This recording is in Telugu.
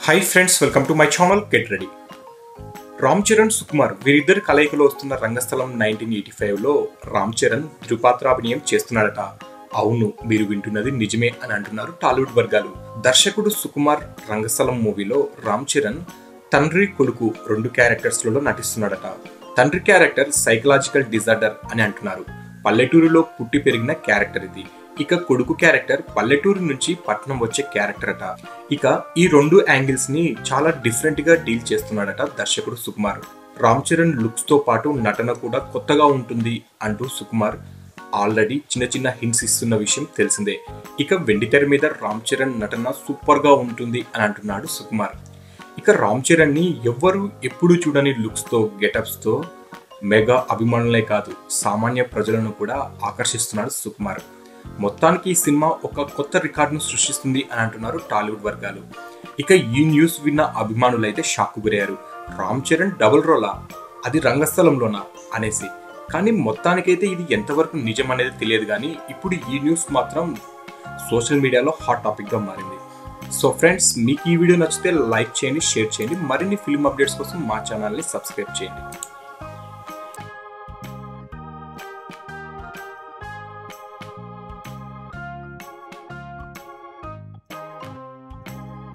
Hi friends, welcome to my channel. Get ready. Ram Charan, Sukumar వీరిద్దరు కలయికలో వస్తున్న రంగస్థలం 1985లో రామ్ చరణ్ ధృపాత్రాభినయం చేస్తున్నాడట. అవును, మీరు వింటున్నది నిజమే అని అంటున్నారు టాలీవుడ్ వర్గాలు. దర్శకుడు సుకుమార్ రంగస్థలం మూవీలో రామ్ చరణ్ తండ్రి కొడుకు 2 క్యారెక్టర్స్లలో నటిస్తున్నాడట. తండ్రి క్యారెక్టర్ సైకలాజికల్ డిజార్డర్ అని అంటున్నారు. పల్లెటూరులో పుట్టి పెరిగిన క్యారెక్టర్ ఇది. ఇక కొడుకు క్యారెక్టర్ పల్లెటూరు నుంచి పట్నం వచ్చే క్యారెక్టర్ అట. ఇక ఈ 2 యాంగిల్స్ ని చాలా డిఫరెంట్ గా డీల్ చేస్తున్నాడట దర్శకుడు సుకుమార్. రామ్ చరణ్ లుక్స్ తో పాటు నటన కూడా కొత్తగా ఉంటుంది అంటూ సుకుమార్ ఆల్రెడీ చిన్న హింట్స్ ఇస్తున్న విషయం తెలిసిందే. ఇక వెండితెర మీద రామ్ చరణ్ నటన సూపర్ గా ఉంటుంది అని అంటున్నాడు సుకుమార్. ఇక రామ్ చరణ్ ని ఎవ్వరు ఎప్పుడు చూడని లుక్స్ తో, గెటప్స్ తో మెగా అభిమానులే కాదు సామాన్య ప్రజలను కూడా ఆకర్షిస్తున్నాడు సుకుమార్. మొత్తానికి ఈ సినిమా ఒక కొత్త రికార్డును సృష్టిస్తుంది అని అంటున్నారు టాలీవుడ్ వర్గాలు. ఇక ఈ న్యూస్ విన్న అభిమానులైతే షాక్ గురయ్యారు. రామ్ చరణ్ డబుల్ రోలా, అది రంగస్థలంలోనా అనేసి. కానీ మొత్తానికైతే ఇది ఎంతవరకు నిజం అనేది తెలియదు. కానీ ఇప్పుడు ఈ న్యూస్ మాత్రం సోషల్ మీడియాలో హాట్ టాపిక్ గా మారింది. సో ఫ్రెండ్స్, మీకు ఈ వీడియో నచ్చితే లైక్ చేయండి, షేర్ చేయండి. మరిన్ని ఫిల్మ్ అప్డేట్స్ కోసం మా ఛానల్ని సబ్స్క్రైబ్ చేయండి.